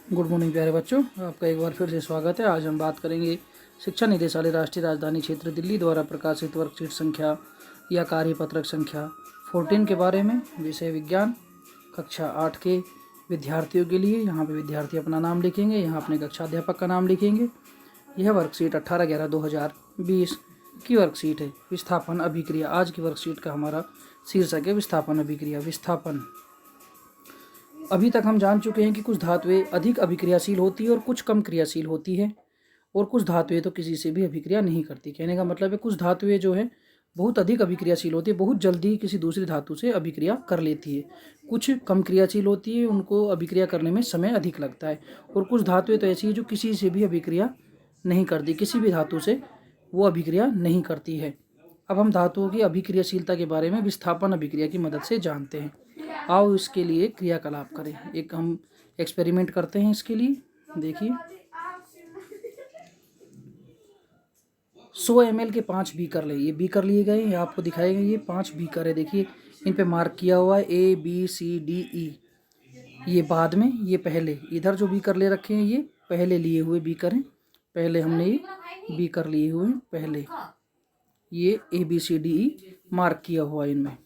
Good morning प्यारे बच्चों, आपका एक बार फिर से स्वागत है। आज हम बात करेंगे शिक्षा निदेशालय राष्ट्रीय राजधानी क्षेत्र दिल्ली द्वारा प्रकाशित वर्कशीट संख्या या कार्यपत्रक संख्या 14 के बारे में। विषय विज्ञान, कक्षा 8 के विद्यार्थियों के लिए। यहाँ पे विद्यार्थी अपना नाम लिखेंगे, यहाँ अपने कक्षा अध्यापक का नाम लिखेंगे। यह वर्कशीट 18/11/2020 की वर्कशीट है। विस्थापन अभिक्रिया, आज की वर्कशीट का हमारा शीर्षक है विस्थापन अभिक्रिया। विस्थापन, अभी तक हम जान चुके हैं कि कुछ धातुएं अधिक अभिक्रियाशील होती है और कुछ कम क्रियाशील होती है, और कुछ धातुएं तो किसी से भी अभिक्रिया नहीं करती। कहने का मतलब है कुछ धातुएं जो है बहुत अधिक अभिक्रियाशील होती है, बहुत जल्दी किसी दूसरी धातु से अभिक्रिया कर लेती है। कुछ कम क्रियाशील होती है, उनको अभिक्रिया करने में समय अधिक लगता है। और कुछ धातुएं तो ऐसी है जो किसी से भी अभिक्रिया नहीं करती, किसी भी धातु से वो अभिक्रिया नहीं करती है। अब हम धातुओं की अभिक्रियाशीलता के बारे में विस्थापन अभिक्रिया की मदद से जानते हैं। आओ इसके लिए क्रियाकलाप करें। एक हम एक्सपेरिमेंट करते हैं इसके लिए। देखिए 100 ml के 5 बीकर ले। ये बीकर लिए गए, ये आपको दिखाए गए। ये 5 बीकर है, देखिए इन पे मार्क किया हुआ है ABCDE। ये बाद में, ये पहले। इधर जो बीकर ले रखे हैं ये पहले लिए हुए बीकर हैं। पहले हमने ये बीकर लिए हुए हैं पहले। ये ABCDE मार्क किया हुआ है इनमें।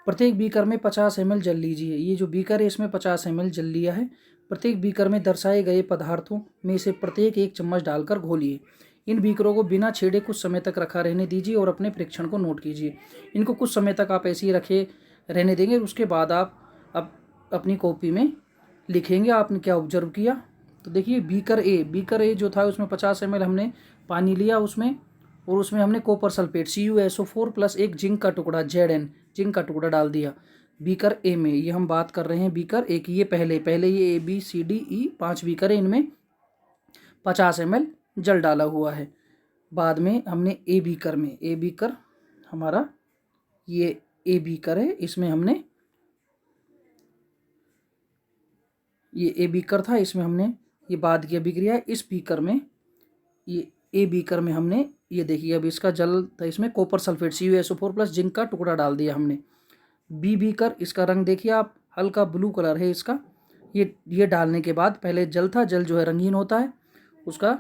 प्रत्येक बीकर में 50 ml जल लीजिए। ये जो बीकर है इसमें 50 ml जल लिया है। प्रत्येक बीकर में दर्शाए गए पदार्थों में से प्रत्येक 1 चम्मच डालकर घोलिए। इन बीकरों को बिना छेड़े कुछ समय तक रखा रहने दीजिए और अपने परीक्षण को नोट कीजिए। इनको कुछ समय तक आप ऐसे ही रखे रहने देंगे। उसके बाद आप अपनी कॉपी में लिखेंगे आपने क्या ऑब्जर्व किया। तो देखिए बीकर ए जो था उसमें 50 ml हमने पानी लिया उसमें, और उसमें हमने कॉपर सल्फेट CuSO4 प्लस एक जिंक का टुकड़ा Zn जिंक का टुकड़ा डाल दिया बीकर ए में। ये हम बात कर रहे हैं बीकर ए की। ये पहले ये ABCDE 5 बीकर है, इनमें 50 ml जल डाला हुआ है। बाद में हमने ए बीकर हमारा ये ए बीकर है, इसमें हमने ये ए बीकर था, इसमें हमने ये बाद की अभिक्रिया है। इस बीकर में, ये ए बीकर में हमने ये देखिए अब इसका जल था, इसमें copper sulphate CuSO4 plus zinc का टुकड़ा डाल दिया हमने। बी बीकर, इसका रंग देखिए आप, हल्का ब्लू कलर है इसका। ये डालने के बाद पहले जल था, जल जो है रंगीन होता है, उसका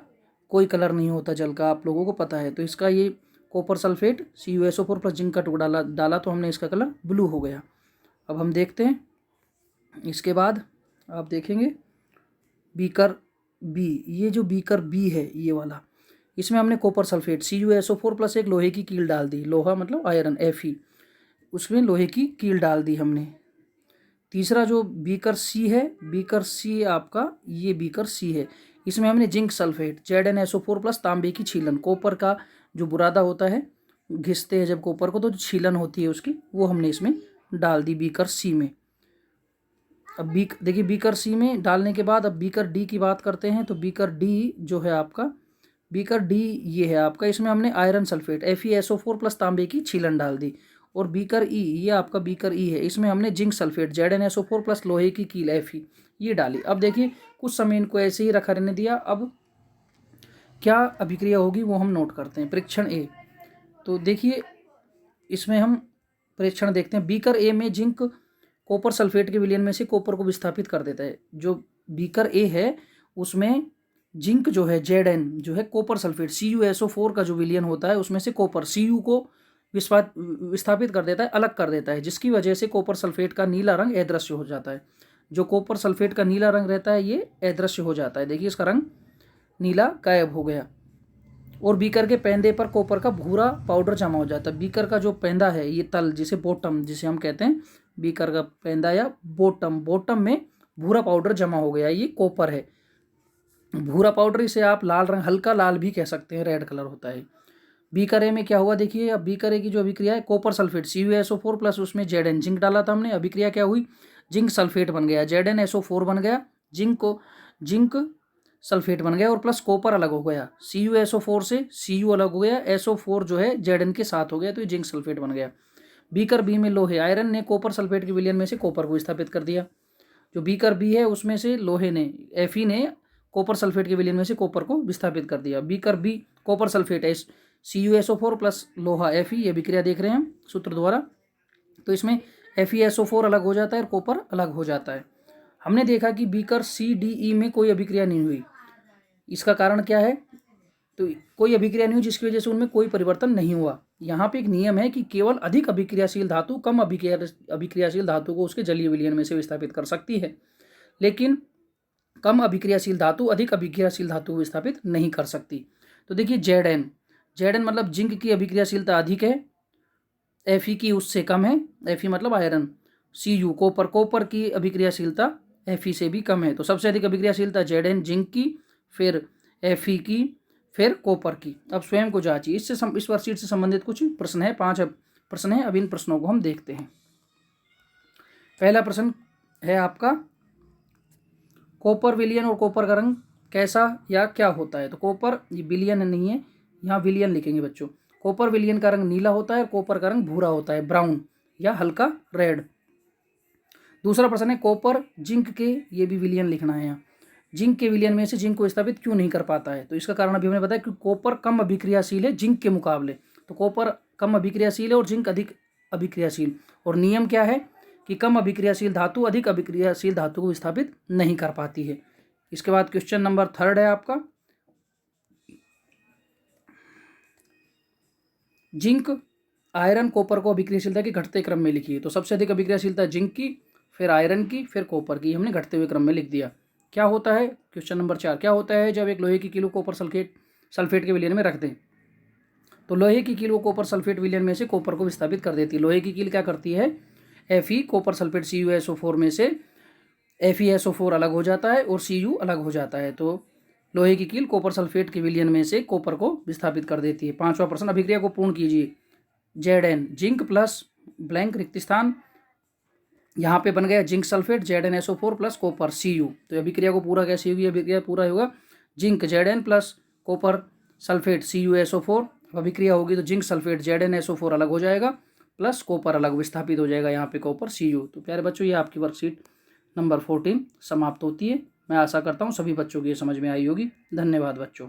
कोई कलर नहीं होता जल का, आप लोगों को पता है। तो इसका ये copper sulphate CuSO4 plus zinc का टुकड़ा डाला तो हमने इसका कलर ब्लू हो गया। अब हम देखते हैं इसके बाद, आप देखेंगे बीकर बी। ये जो बीकर बी है ये वाला, इसमें हमने कॉपर सल्फेट CuSO4 प्लस एक लोहे की कील डाल दी। लोहा मतलब आयरन, Fe, उसमें लोहे की कील डाल दी हमने। तीसरा जो बीकर सी है, बीकर सी आपका ये बीकर सी है, इसमें हमने जिंक सल्फेट ZnSO4 प्लस तांबे की छीलन, कॉपर का जो बुरादा होता है, घिसते हैं जब कॉपर को तो जो छीलन होती है उसकी, वो हमने इसमें डाल दी बीकर सी में। अब देखिए बीकर सी में डालने के बाद अब बीकर डी की बात करते हैं। तो बीकर डी जो है आपका, बीकर डी ये है आपका, इसमें हमने आयरन सल्फेट FeSO4 प्लस तांबे की छीलन डाल दी। और बीकर ई, ये आपका बीकर ई है, इसमें हमने जिंक सल्फेट ZnSO4 प्लस लोहे की कील Fe ये डाली। अब देखिए कुछ समय इनको ऐसे ही रखा रहने दिया। अब क्या अभिक्रिया होगी वो हम नोट करते हैं। परीक्षण ए, तो देखिए इसमें हम परीक्षण देखते हैं। बीकर ए में जिंक कॉपर सल्फेट के विलयन में से कॉपर को विस्थापित कर देता है। जो बीकर ए है उसमें जिंक जो है Zn जो है कॉपर सल्फेट CuSO4 का जो विलयन होता है उसमें से कॉपर Cu को विस्थापित कर देता है, अलग कर देता है, जिसकी वजह से कॉपर सल्फेट का नीला रंग अदृश्य हो जाता है। जो कॉपर सल्फेट का नीला रंग रहता है ये अदृश्य हो जाता है। देखिए इसका रंग नीला गायब हो गया। और बीकर के पेंदे पर कॉपर का भूरा पाउडर जमा हो जाता है। बीकर का जो पेंदा है, ये तल जिसे बॉटम जिसे हम कहते हैं, बीकर का पेंदा या बॉटम में भूरा पाउडर जमा हो गया, ये कॉपर है। भूरा पाउडर, इसे आप लाल रंग, हल्का लाल भी कह सकते हैं, रेड कलर होता है। बीकर ए में क्या हुआ देखिए। अब बीकर ए की जो अभिक्रिया है, कॉपर सल्फेट CuSO4 प्लस उसमें Zn जिंक डाला था हमने। अभिक्रिया क्या हुई, जिंक सल्फेट बन गया, ZnSO4 बन गया, जिंक सल्फेट बन गया और प्लस कॉपर अलग हो गया। CuSO4 से Cu अलग हो गया, SO4 जो है Zn के साथ हो गया, तो ये जिंक सल्फेट बन गया। बीकर बी में लोहे, आयरन ने कॉपर सल्फेट के विलयन में से कॉपर को विस्थापित कर दिया। जो बीकर बी है उसमें से लोहे ने, Fe ने कॉपर सल्फेट के विलयन में से कॉपर को विस्थापित कर दिया। Beaker B copper sulphate CuSO4 plus लोहा Fe, ये अभिक्रिया देख रहे हैं हम सूत्र द्वारा। तो इसमें FeSO4 अलग हो जाता है और कॉपर अलग हो जाता है। हमने देखा कि बीकर CDE में कोई अभिक्रिया नहीं हुई। इसका कारण क्या है? तो कोई अभिक्रिया नहीं हुई जिसकी वजह से उनमें कोई परिवर्तन नहीं हुआ। यहाँ पे एक नियम है कि केवल अधिक अभिक्रियाशील धातु कम अभिक्रियाशील धातु को उसके जलीय विलयन में से विस्थापित कर सकती है, लेकिन कम अभिक्रियाशील धातु अधिक अभिक्रियाशील धातु को विस्थापित नहीं कर सकती। तो देखिए Zn मतलब जिंक की अभिक्रियाशीलता अधिक है, Fe की उससे कम है, Fe मतलब आयरन। Cu कॉपर की अभिक्रियाशीलता Fe से भी कम है। तो सबसे अधिक अभिक्रियाशीलता Zn जिंक की, फिर Fe की, फिर कॉपर की। अब स्वयं को जांचिए। इस वर्कशीट से संबंधित कुछ प्रश्न है, 5 प्रश्न है। अब इन प्रश्नों को हम देखते हैं। पहला प्रश्न है आपका, कॉपर विलयन और कॉपर का रंग कैसा या क्या होता है? तो कॉपर, ये विलयन नहीं है, यहाँ विलयन लिखेंगे बच्चों। कॉपर विलयन का रंग नीला होता है और कॉपर का रंग भूरा होता है, ब्राउन या हल्का रेड। दूसरा प्रश्न है, कॉपर जिंक के, ये भी विलयन लिखना है यहाँ, जिंक के विलयन में से जिंक को विस्थापित क्यों नहीं कर पाता है? तो इसका कारण अभी हमने बताया कि कॉपर कम अभिक्रियाशील है जिंक के मुकाबले। तो कॉपर कम अभिक्रियाशील है और जिंक अधिक अभिक्रियाशील। और नियम क्या है कि कम अभिक्रियाशील धातु अधिक अभिक्रियाशील धातु को विस्थापित नहीं कर पाती है। इसके बाद क्वेश्चन नंबर 3 है आपका, जिंक आयरन कॉपर को अभिक्रियाशीलता के घटते क्रम में लिखिए। तो सबसे अधिक अभिक्रियाशीलता जिंक की, फिर आयरन की, फिर कॉपर की, हमने घटते हुए क्रम में लिख दिया। क्या होता है? क्वेश्चन नंबर 4, क्या होता है जब एक लोहे की किलो कॉपर सल्फेट के विलयन में रख दें? तो लोहे की कील को कॉपर सल्फेट विलयन में से कॉपर को विस्थापित कर देती है। लोहे की कील क्या करती है? Fe कॉपर सल्फेट CuSO4 में से FeSO4 अलग हो जाता है और Cu अलग हो जाता है। तो लोहे की कील कॉपर सल्फेट के विलयन में से कॉपर को विस्थापित कर देती है। 5वां प्रश्न, अभिक्रिया को पूर्ण कीजिए। Zn जिंक प्लस ब्लैंक रिक्त स्थान, यहाँ पे बन गया zinc sulphate ZnSO4 plus copper Cu। तो अभिक्रिया को पूरा कैसे होगी? अभिक्रिया पूरा होगा zinc Zn plus copper sulphate CuSO4। अभिक्रिया होगी तो जिंक सल्फेट ZnSO4 अलग हो जाएगा प्लस कॉपर अलग विस्थापित हो जाएगा, यहाँ पे कॉपर Cu। तो प्यारे बच्चों, ये आपकी वर्कशीट नंबर 14 समाप्त होती है। मैं आशा करता हूँ सभी बच्चों की ये समझ में आई होगी। धन्यवाद बच्चों।